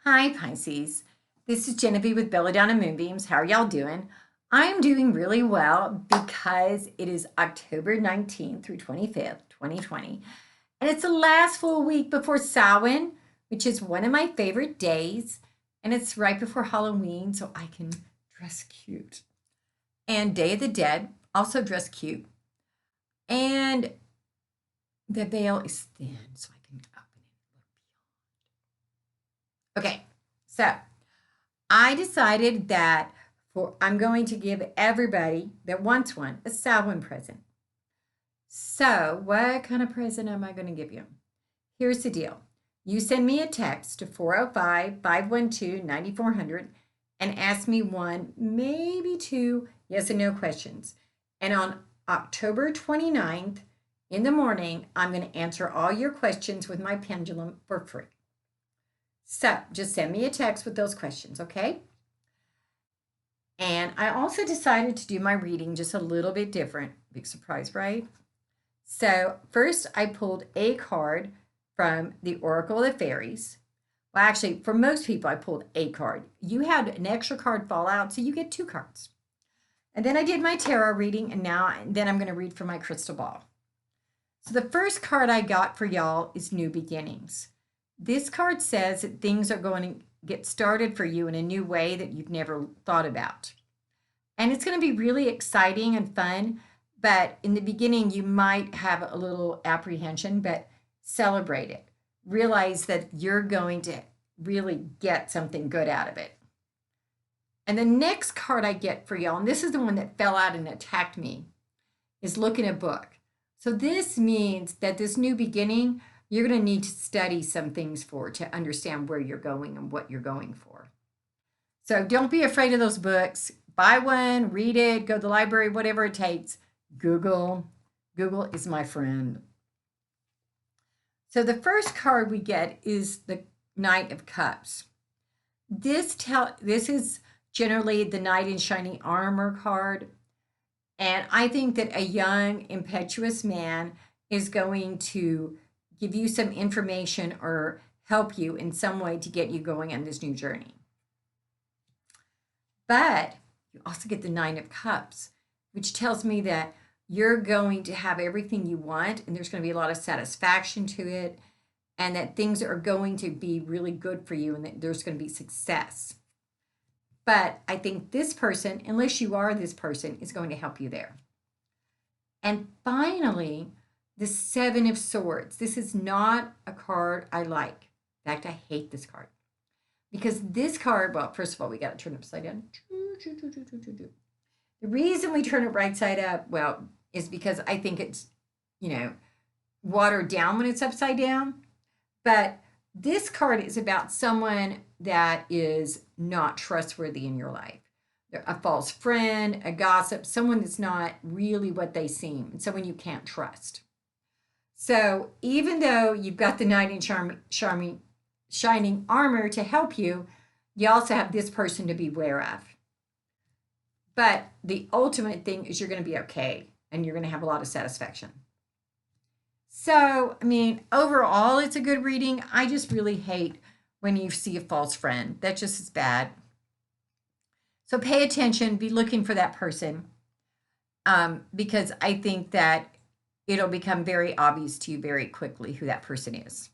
Hi, Pisces. This is Genevieve with Belladonna and Moonbeams. How are y'all doing? I'm doing really well because it is October 19th through 25th, 2020. And it's the last full week before Samhain, which is one of my favorite days. And it's right before Halloween, so I can dress cute. And Day of the Dead, also dress cute. And the veil is thin, so I can open it. Okay, so I decided that I'm going to give everybody that wants one a Samhain present. So, what kind of present am I going to give you? Here's the deal. You send me a text to 405-512-9400 and ask me one, maybe two yes and no questions. And on October 29th in the morning, I'm going to answer all your questions with my pendulum for free. So just send me a text with those questions, okay? And I also decided to do my reading just a little bit different. Big surprise, right? So first I pulled a card from the Oracle of the Fairies. Well, actually, for most people, I pulled a card. You had an extra card fall out, so you get two cards. And then I did my tarot reading, and then I'm going to read from my crystal ball. So the first card I got for y'all is New Beginnings. This card says that things are going to get started for you in a new way that you've never thought about. And it's going to be really exciting and fun, but in the beginning, you might have a little apprehension, but celebrate it. Realize that you're going to really get something good out of it. And the next card I get for y'all, and this is the one that fell out and attacked me, is Look in a Book. So this means that this new beginning, you're going to need to study some things to understand where you're going and what you're going for. So don't be afraid of those books. Buy one, read it, go to the library, whatever it takes. Google is my friend. So the first card we get is the Knight of Cups. This is generally the Knight in Shining Armor card. And I think that a young, impetuous man is going to give you some information or help you in some way to get you going on this new journey. But you also get the Nine of Cups, which tells me that you're going to have everything you want, and there's going to be a lot of satisfaction to it, and that things are going to be really good for you, and that there's going to be success. But I think this person, unless you are this person, is going to help you there. And finally, the Seven of Swords. This is not a card I like. In fact, I hate this card. Because this card, well, first of all, we got to turn it upside down. The reason we turn it right side up, well, is because I think it's, watered down when it's upside down. But this card is about someone that is not trustworthy in your life. They're a false friend, a gossip, someone that's not really what they seem, someone you can't trust. So even though you've got the Knight in Shining Armor to help you, you also have this person to beware of. But the ultimate thing is you're going to be okay, and you're going to have a lot of satisfaction. So, overall, it's a good reading. I just really hate when you see a false friend. That just is bad. So pay attention, be looking for that person, because I think that it'll become very obvious to you very quickly who that person is.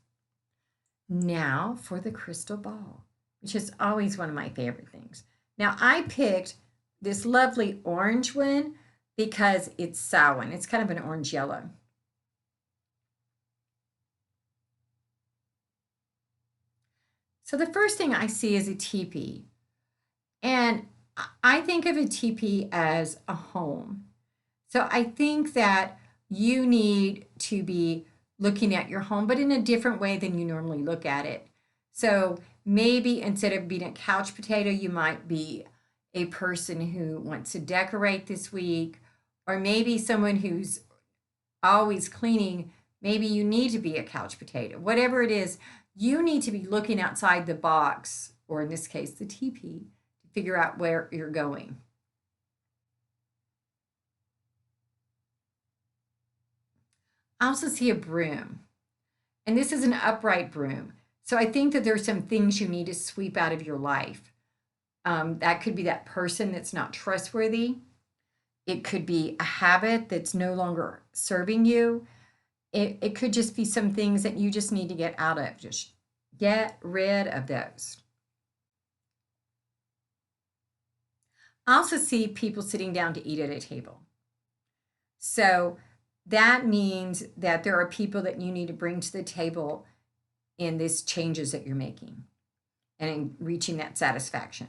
Now for the crystal ball, which is always one of my favorite things. Now I picked this lovely orange one because it's Samhain. It's kind of an orange yellow. So the first thing I see is a teepee. And I think of a teepee as a home. So I think that you need to be looking at your home, but in a different way than you normally look at it. So maybe instead of being a couch potato, you might be a person who wants to decorate this week, or maybe someone who's always cleaning. Maybe you need to be a couch potato. Whatever it is, you need to be looking outside the box, or in this case, the teepee, to figure out where you're going. I also see a broom, and this is an upright broom. So I think that there's some things you need to sweep out of your life. That could be that person that's not trustworthy. It could be a habit that's no longer serving you. It could just be some things that you just need to get out of. Just get rid of those. I also see people sitting down to eat at a table. So that means that there are people that you need to bring to the table in these changes that you're making and in reaching that satisfaction.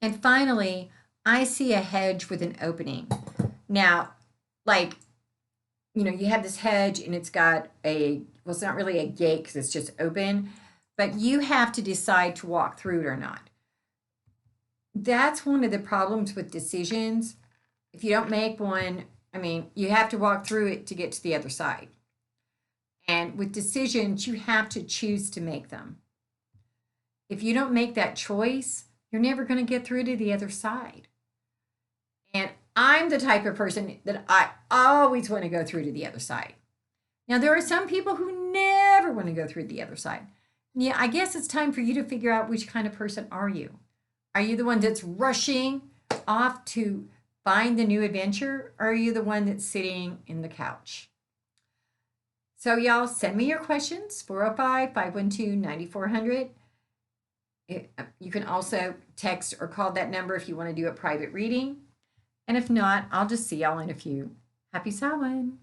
And finally, I see a hedge with an opening. Now, like, you have this hedge and it's got well, it's not really a gate because it's just open, but you have to decide to walk through it or not. That's one of the problems with decisions. If you don't make one, you have to walk through it to get to the other side. And with decisions, you have to choose to make them. If you don't make that choice, you're never going to get through to the other side. And I'm the type of person that I always want to go through to the other side. Now, there are some people who never want to go through the other side. Yeah, I guess it's time for you to figure out which kind of person are you. Are you the one that's rushing off to find the new adventure, or are you the one that's sitting in the couch? So, y'all, send me your questions, 405-512-9400. You can also text or call that number if you want to do a private reading. And if not, I'll just see y'all in a few. Happy Samhain.